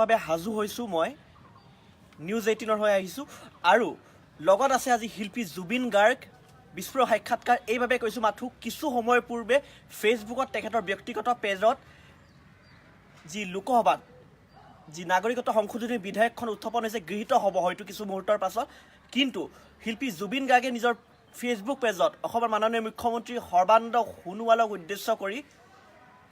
বাবে হাজু হৈছোঁ মই নিউজ 18ৰ হৈ আহিছোঁ আৰু লগত আছে আজি শিল্পী জুবিন গাৰ্গ বিস্ফোৰক সাক্ষাৎকাৰ এইভাবে কৈছোঁ মাথো কিছু সময় পূৰ্বে ফেচবুকত তেখেতৰ ব্যক্তিগত পেজত যি লোকসভাত যি নাগৰিকত্ব সংশোধনী বিধেয়কখন উত্থাপন হৈছে গৃহীত হ'ব হয়তো কিছু মুহূৰ্তৰ পাছত কিন্তু শিল্পী জুবিন গাৰ্গে নিজৰ ফেচবুক পেজত অসমৰ মাননীয় মুখ্যমন্ত্ৰী সৰ্বানন্দ সোণোৱালক উদ্দেশ্য কৰি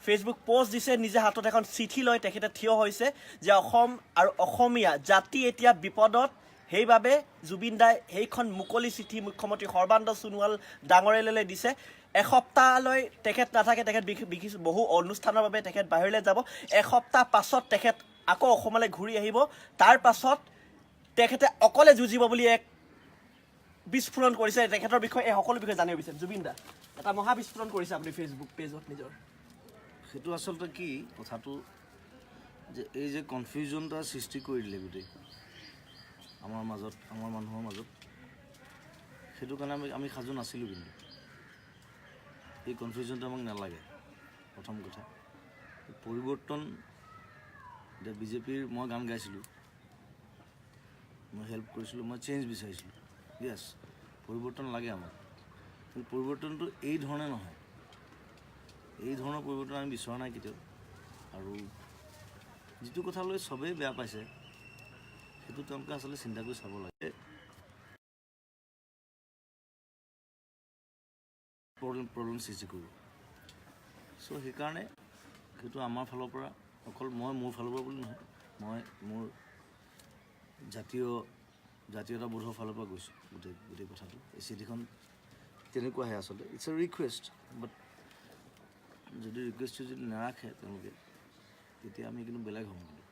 ফেচবুক পোষ্ট দিছে নিজে হাতত এখন চিঠি লৈ তেখেতে থিয় হৈছে যে অসম আৰু অসমীয়া জাতি এতিয়া বিপদত সেইবাবে জুবিন দাই সেইখন মুকলি চিঠি মুখ্যমন্ত্ৰী সৰ্বানন্দ সোণোৱাল ডাঙৰীয়ালৈ দিছে এসপ্তাহলৈ তেখেত নাথাকে তেখেত বহু অনুষ্ঠানৰ বাবে তেখেত বাহিৰলৈ যাব এসপ্তাহ পাছত তেখেত আকৌ অসমলৈ ঘূৰি আহিব তাৰ পাছত তেখেতে অকলে যুঁজিব বুলি এক বিস্ফোৰণ কৰিছে তেখেতৰ বিষয়ে এই সকলো বিষয়ে জানিব বিচাৰিম জুবিন দা এটা মহা বিস্ফোৰণ কৰিছে আপুনি ফেচবুক পেজত নিজৰ সেইটো আচলতে কি কথাটো যে এই যে কনফিউজনটা সৃষ্টি কৰি দিলে গোটেই আমাৰ মাজত আমাৰ মানুহৰ মাজত সেইটো কাৰণে আমি সাজু নাছিলোঁ কিন্তু এই কনফিউজনটো আমাক নালাগে প্ৰথম কথা পৰিৱৰ্তন এতিয়া বিজেপিৰ মই গান গাইছিলোঁ মই হেল্প কৰিছিলোঁ মই চেঞ্জ বিচাৰিছিলোঁ য়েছ পৰিৱৰ্তন লাগে আমাক কিন্তু পৰিৱৰ্তনটো এই ধৰণে নহয় এই ধৰণৰ পৰিৱৰ্তন আমি বিচৰা নাই কেতিয়াও আৰু যিটো কথা লৈ চবেই বেয়া পাইছে সেইটো তেওঁলোকে আচলতে চিন্তা কৰি চাব লাগে প্ৰব্লেম সৃষ্টি কৰিব চ' সেইকাৰণে সেইটো আমাৰ ফালৰ পৰা অকল মই মোৰ ফালৰ পৰা বুলি নহয় মই মোৰ জাতীয়তাবোধৰ ফালৰ পৰা গৈছোঁ গোটেই কথাটো এই চিঠিখন তেনেকুৱাহে আচলতে ইটছ এ ৰিকুৱেষ্ট বাট যদি ৰিকুৱেষ্টটো যদি নাৰাখে তেওঁলোকে তেতিয়া আমি কিন্তু বেলেগ হ'ম কিন্তু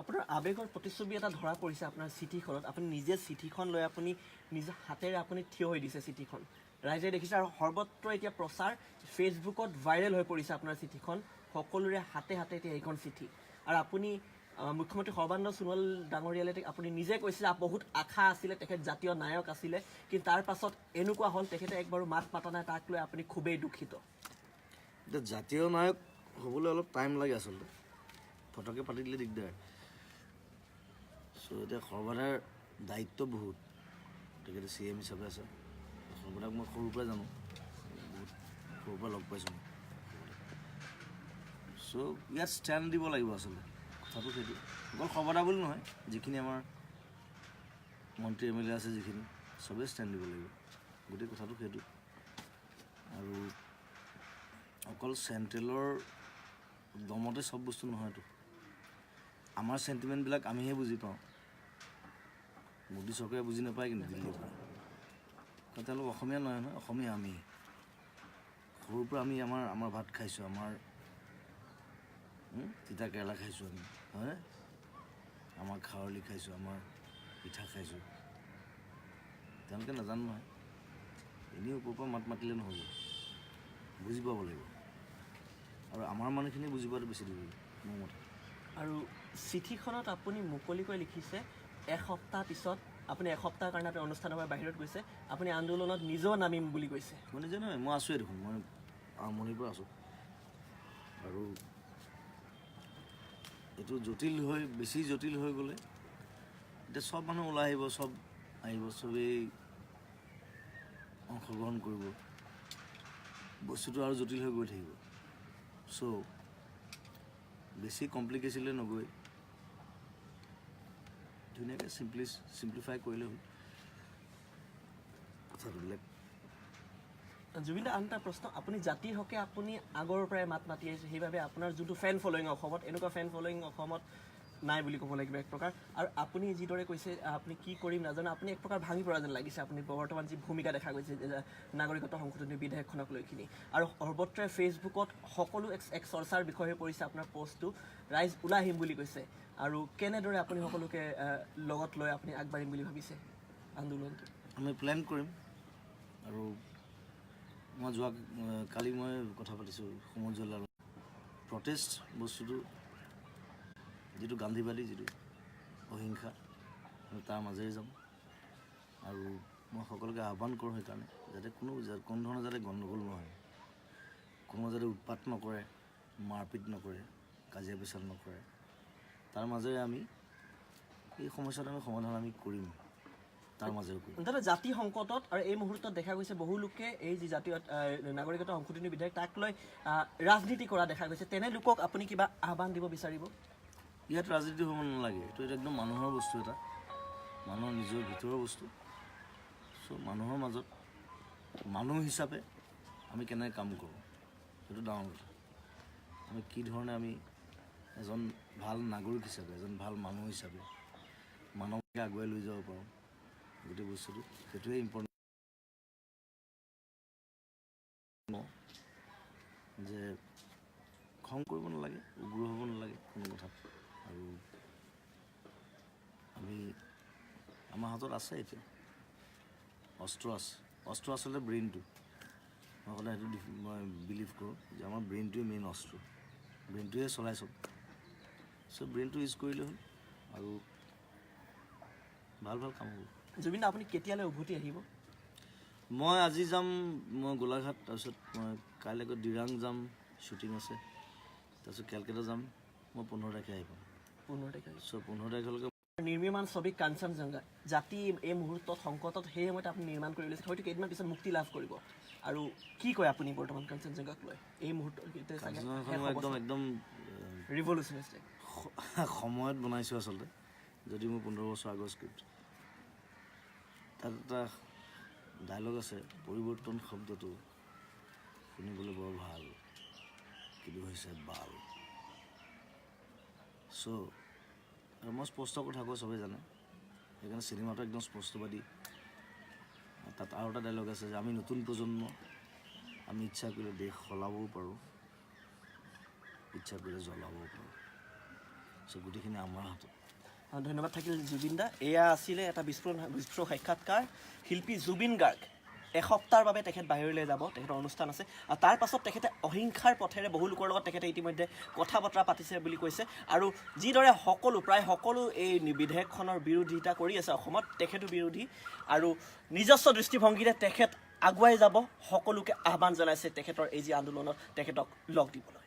আপোনাৰ আৱেগৰ প্ৰতিচ্ছবি এটা ধৰা পৰিছে আপোনাৰ চিঠিখনত আপুনি নিজে চিঠিখন লৈ আপুনি নিজৰ হাতেৰে আপুনি থিয় হৈ দিছে চিঠিখন ৰাইজে দেখিছে আৰু সৰ্বত্ৰ এতিয়া প্ৰচাৰ ফেচবুকত ভাইৰেল হৈ পৰিছে আপোনাৰ চিঠিখন সকলোৰে হাতে হাতে এতিয়া এইখন চিঠি আৰু আপুনি মুখ্যমন্ত্ৰী সৰ্বানন্দ সোণোৱাল ডাঙৰীয়ালে আপুনি নিজে কৈছিলে বহুত আশা আছিলে তেখেত জাতীয় নায়ক আছিলে কিন্তু তাৰ পাছত এনেকুৱা হ'ল তেখেতে একবাৰো মাত মাতা নাই তাক লৈ আপুনি খুবেই দুখিত এতিয়া জাতীয় নায়ক হ'বলৈ অলপ টাইম লাগে আচলতে ফটকে পাতি দিলে দিগদাৰ চ' এতিয়া সৰ্বদাৰ দায়িত্ব বহুত তেখেতে CM হিচাপে আছে সৰ্বদাক মই সৰুৰ পৰা জানো বহুত সৰুৰ পৰা লগ পাইছোঁ চ' ইয়াত ষ্টেণ্ড দিব লাগিব আচলতে কথাটো সেইটো অকল সৰ্বদা বুলি নহয় যিখিনি আমাৰ মন্ত্ৰী MLA আছে যিখিনি চবেই ষ্টেণ্ড দিব লাগিব গোটেই কথাটো সেইটো আৰু অকল চেণ্ট্ৰেলৰ দমতে চব বস্তু নহয়তো আমাৰ চেণ্টিমেণ্টবিলাক আমিহে বুজি পাওঁ মোদী চৰকাৰে বুজি নাপায় কিন্তু দিল্লীৰ পৰা কাৰণ তেওঁলোক অসমীয়া নহয় নহয় অসমীয়া আমি সৰুৰ পৰা আমি আমাৰ ভাত খাইছোঁ আমাৰ তিতা কেৰেলা খাইছোঁ আমি হয়নে আমাৰ খাৰলি খাইছোঁ আমাৰ পিঠা খাইছোঁ তেওঁলোকে নাজানো নহয় এনেই ওপৰৰ পৰা মাত মাতিলে নহ'ব বুজি পাব লাগিব আৰু আমাৰ মানুহখিনি বুজি পোৱাটো বেছি দিব মোৰ মতে আৰু চিঠিখনত আপুনি মুকলিকৈ লিখিছে এসপ্তাহ পিছত আপুনি এসপ্তাহৰ কাৰণে আপুনি অনুষ্ঠানৰ পৰা বাহিৰত গৈছে আপুনি আন্দোলনত নিজেও নামিম বুলি কৈছে মই নিজে নহয় মই আছোঁৱে দেখোন মই আৰম্ভণিৰ পৰা আছোঁ আৰু এইটো বেছি জটিল হৈ গ'লে এতিয়া চব মানুহ ওলাই আহিব চবেই অংশগ্ৰহণ কৰিব বস্তুটো আৰু জটিল হৈ গৈ থাকিব চ' বেছি কমপ্লিকেশ্যনলৈ নগৈ ধুনীয়াকৈ চিম্প্লিফাই কৰিলে হ'ল কথাবিলাক জুবিন দা আন এটা প্ৰশ্ন আপুনি জাতিৰ হকে আপুনি আগৰ পৰাই মাত মাতি আহিছে সেইবাবে আপোনাৰ যোনটো ফেন ফলোয়িং অসমত এনেকুৱা ফেন ফলোয়িং অসমত নাই বুলি ক'ব লাগিব এক প্ৰকাৰ আৰু আপুনি যিদৰে কৈছে আপুনি কি কৰিম নাজানো আপুনি এক প্ৰকাৰ ভাঙি পৰা যেন লাগিছে আপুনি বৰ্তমান যি ভূমিকা দেখা গৈছে নাগৰিকত্ব সংশোধনী বিধেয়কখনক লৈ কিনি আৰু সৰ্বত্ৰে ফেচবুকত সকলো এক চৰ্চাৰ বিষয় হৈ পৰিছে আপোনাৰ পষ্টটো ৰাইজ ওলাই আহিম বুলি কৈছে আৰু কেনেদৰে আপুনি সকলোকে লগত লৈ আপুনি আগবাঢ়িম বুলি ভাবিছে আন্দোলনটো আমি প্লেন কৰিম আৰু মই কালি মই কথা পাতিছোঁ সমজ জিলাৰ প্ৰটেষ্ট বস্তুটো যিটো গান্ধীবাদী যিটো অহিংসা তাৰ মাজেৰে যাম আৰু মই সকলোকে আহ্বান কৰোঁ সেইকাৰণে যাতে কোনো ধৰণৰ যাতে গণ্ডগোল নহয় কোনো যাতে উৎপাত নকৰে মাৰপিট নকৰে কাজিয়া পেচাল নকৰে তাৰ মাজেৰে আমি এই সমস্যাটো আমি সমাধান আমি কৰিম, তাৰ মাজেৰে কৰিম। দাদা, জাতি সংকটত আৰু এই মুহূৰ্তত দেখা গৈছে বহু লোকে এই যি জাতীয় নাগৰিকত্ব সংশোধনী বিধেয়ক তাক লৈ ৰাজনীতি কৰা দেখা গৈছে, তেনে লোকক আপুনি কিবা আহ্বান দিব বিচাৰিব? ইয়াত ৰাজনীতি হ'ব নালাগে, এইটো একদম মানুহৰ বস্তু, এটা মানুহৰ নিজৰ ভিতৰৰ বস্তু। চ' মানুহৰ মাজত মানুহ হিচাপে আমি কেনেকৈ কাম কৰোঁ সেইটো ডাঙৰ কথা। আমি কি ধৰণে আমি এজন ভাল নাগৰিক হিচাপে, এজন ভাল মানুহ হিচাপে মানৱকে আগুৱাই লৈ যাব পাৰোঁ, গোটেই বস্তুটো সেইটোৱে ইম্পৰ্টেণ্ট। যে খং কৰিব নালাগে, উগ্ৰ হ'ব নালাগে কোনো কথাত। আৰু আমি আমাৰ হাতত আছে এতিয়া অস্ত্ৰ আছে, অস্ত্ৰ আচলতে ব্ৰেইনটো। মই সদায় সেইটো মই বিলিভ কৰোঁ যে আমাৰ ব্ৰেইনটোৱে মেইন অস্ত্ৰ, ব্ৰেইনটোৱে চলাই চব। চ' ব্ৰেইনটো ইউজ কৰিলে হ'ল আৰু ভাল ভাল কাম হ'ব। জুবিন দা, আপুনি কেতিয়ালৈ উভতি আহিব? মই আজি যাম, মই গোলাঘাট, তাৰপিছত মই কাইলৈকে দিৰাং যাম, শ্বুটিং আছে, তাৰপিছত কেলকাতা যাম। মই 15 তাৰিখে আহি পাম। 15 তাৰিখে। চ' 15 তাৰিখলৈকে নিৰ্মীয়মান ছবি কাঞ্চনজংঘা, জাতি এই মুহূৰ্তত সংকটত, সেই সময়তে আপুনি নিৰ্মাণ কৰি লৈছে, হয়তো কেইদিনমান পিছত মুক্তি লাভ কৰিব। আৰু কি কয় আপুনি বৰ্তমান কাঞ্চনজংঘাক লৈ? এই মুহূৰ্তত একদম ৰিভলিউচনিষ্ট সময়ত বনাইছোঁ আচলতে। যদি মোৰ 15 বছৰ আগৰ স্ক্ৰিপ্ট, তাত এটা ডাইলগ আছে, পৰিৱৰ্তন শব্দটো শুনিবলৈ বৰ ভাল, কিন্তু হৈছে বাল। চ' আৰু মই স্পষ্ট কথা কওঁ, চবেই জানে, সেইকাৰণে চিনেমাটো একদম স্পষ্টবাদী। তাত আৰু এটা ডাইলগ আছে যে আমি নতুন প্ৰজন্ম, আমি ইচ্ছা কৰিলে দেশ সলাবও পাৰোঁ, ইচ্ছা কৰিলে জ্বলাবও পাৰোঁ। চ' গোটেইখিনি আমাৰ হাতত। ধন্যবাদ থাকিল জুবিন দা। এয়া আছিলে এটা বিস্ফোৰক সাক্ষাৎকাৰ। শিল্পী জুবিন গাৰ্গ এসপ্তাহৰ বাবে তেখেত বাহিৰলৈ যাব, তেখেতৰ অনুষ্ঠান আছে, আৰু তাৰ পাছত তেখেতে অহিংসাৰ পথেৰে বহু লোকৰ লগত তেখেতে ইতিমধ্যে কথা বতৰা পাতিছে বুলি কৈছে। আৰু যিদৰে প্ৰায় সকলো এই বিধেয়কখনৰ বিৰোধিতা কৰি আছে অসমত, তেখেতো বিৰোধী, আৰু নিজস্ব দৃষ্টিভংগীৰে তেখেত আগুৱাই যাব। সকলোকে আহ্বান জনাইছে তেখেতৰ এই যি আন্দোলনত তেখেতক লগ দিবলৈ।